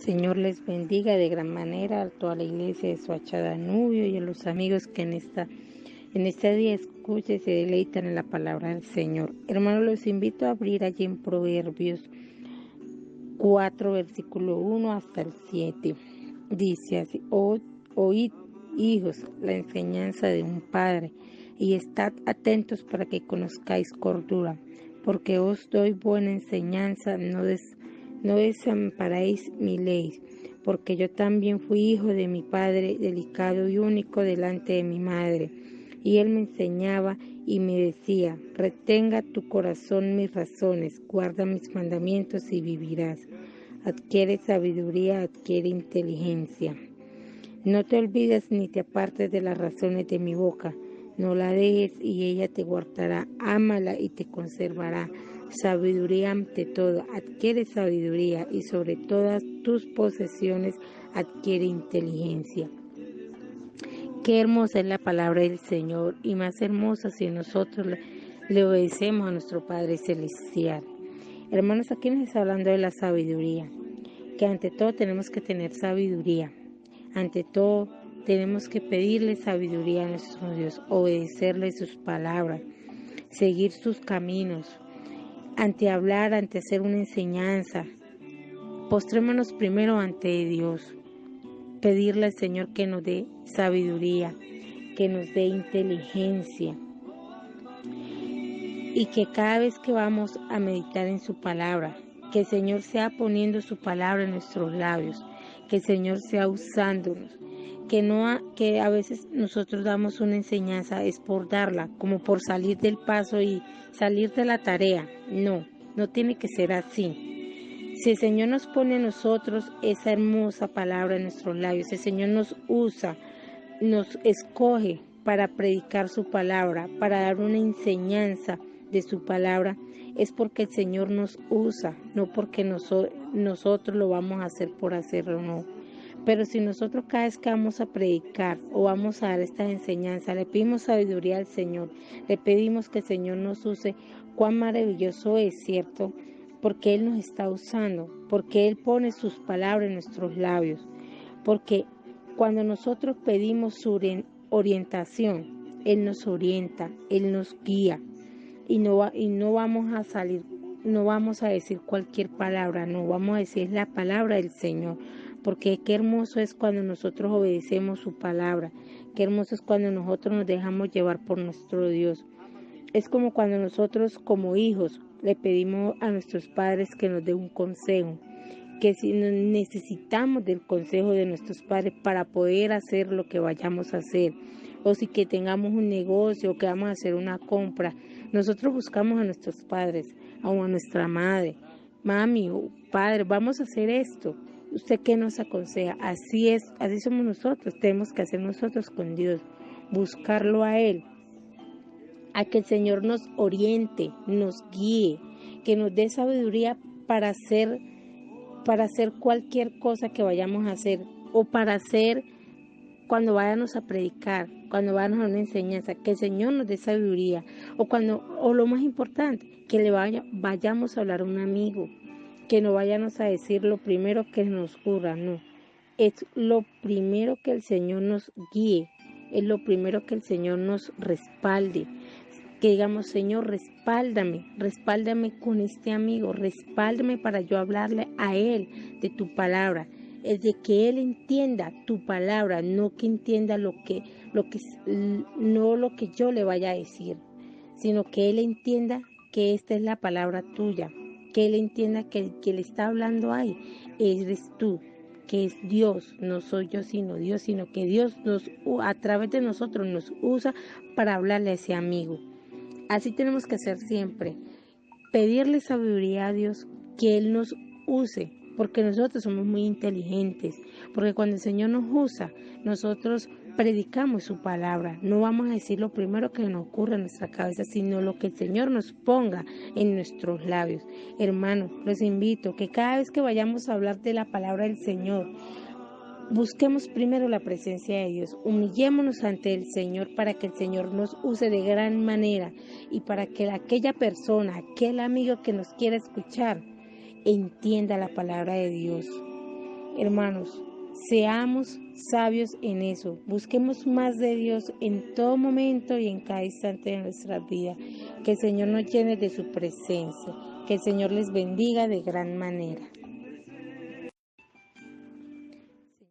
Señor les bendiga de gran manera a toda la iglesia de Soacha Danubio y a los amigos que en este día escuchen y se deleitan en la palabra del Señor. Hermanos, los invito a abrir allí en Proverbios 4, versículo 1 hasta el 7. Dice así: oíd, hijos, la enseñanza de un padre, y estad atentos para que conozcáis cordura, porque os doy buena enseñanza, no desamparéis mi ley, porque yo también fui hijo de mi padre, delicado y único delante de mi madre. Y él me enseñaba y me decía: retenga tu corazón mis razones, guarda mis mandamientos y vivirás. Adquiere sabiduría, adquiere inteligencia. No te olvides ni te apartes de las razones de mi boca. No la dejes y ella te guardará. Ámala y te conservará. Sabiduría ante todo, adquiere sabiduría, y sobre todas tus posesiones adquiere inteligencia. Qué hermosa es la palabra del Señor, y más hermosa si nosotros le obedecemos a nuestro Padre Celestial. Hermanos, aquí nos está hablando de la sabiduría, que ante todo tenemos que tener sabiduría. Ante todo tenemos que pedirle sabiduría a nuestro Dios, obedecerle sus palabras, seguir sus caminos. Ante hablar, ante hacer una enseñanza, postrémonos primero ante Dios, pedirle al Señor que nos dé sabiduría, que nos dé inteligencia, y que cada vez que vamos a meditar en su palabra, que el Señor sea poniendo su palabra en nuestros labios, que el Señor sea usándonos, que a veces nosotros damos una enseñanza es por darla, como por salir del paso y salir de la tarea. No tiene que ser así. Si el Señor nos pone a nosotros esa hermosa palabra en nuestros labios, el Señor nos usa, nos escoge para predicar su palabra, para dar una enseñanza de su palabra, es porque el Señor nos usa, no porque nosotros lo vamos a hacer por hacerlo, no. Pero si nosotros cada vez que vamos a predicar o vamos a dar esta enseñanza, le pedimos sabiduría al Señor, le pedimos que el Señor nos use, cuán maravilloso es, ¿cierto? Porque Él nos está usando, porque Él pone sus palabras en nuestros labios, porque cuando nosotros pedimos su orientación, Él nos orienta, Él nos guía, y no vamos a salir, no vamos a decir cualquier palabra, no, vamos a decir la palabra del Señor, porque qué hermoso es cuando nosotros obedecemos su palabra, qué hermoso es cuando nosotros nos dejamos llevar por nuestro Dios. Es como cuando nosotros como hijos le pedimos a nuestros padres que nos dé un consejo, que si necesitamos del consejo de nuestros padres para poder hacer lo que vayamos a hacer, o si que tengamos un negocio o que vamos a hacer una compra, nosotros buscamos a nuestros padres o a nuestra madre: mami o padre, vamos a hacer esto, ¿usted qué nos aconseja? Así es, así somos nosotros, tenemos que hacer nosotros con Dios, buscarlo a Él, a que el Señor nos oriente, nos guíe, que nos dé sabiduría para hacer cualquier cosa que vayamos a hacer, o para hacer cuando vayamos a predicar, cuando vayamos a una enseñanza, que el Señor nos dé sabiduría, o lo más importante, que vayamos a hablar a un amigo, que no vayamos a decir lo primero que nos ocurra, no, es lo primero que el Señor nos guíe, es lo primero que el Señor nos respalde, que digamos: Señor, respáldame con este amigo, respáldame para yo hablarle a él de tu palabra, es de que él entienda tu palabra, no que entienda no lo que yo le vaya a decir, sino que él entienda que esta es la palabra tuya, que él entienda que el que le está hablando ahí eres tú, que es Dios, no soy yo sino Dios, sino que Dios a través de nosotros nos usa para hablarle a ese amigo. Así tenemos que hacer siempre, pedirle sabiduría a Dios, que Él nos use, porque nosotros somos muy inteligentes, porque cuando el Señor nos usa, nosotros predicamos su palabra, no vamos a decir lo primero que nos ocurre en nuestra cabeza, sino lo que el Señor nos ponga en nuestros labios. Hermanos, los invito que cada vez que vayamos a hablar de la palabra del Señor, busquemos primero la presencia de Dios, humillémonos ante el Señor para que el Señor nos use de gran manera, y para que aquella persona, aquel amigo que nos quiera escuchar, entienda la palabra de Dios. Hermanos, seamos sabios en eso. Busquemos más de Dios en todo momento y en cada instante de nuestras vidas. Que el Señor nos llene de su presencia. Que el Señor les bendiga de gran manera.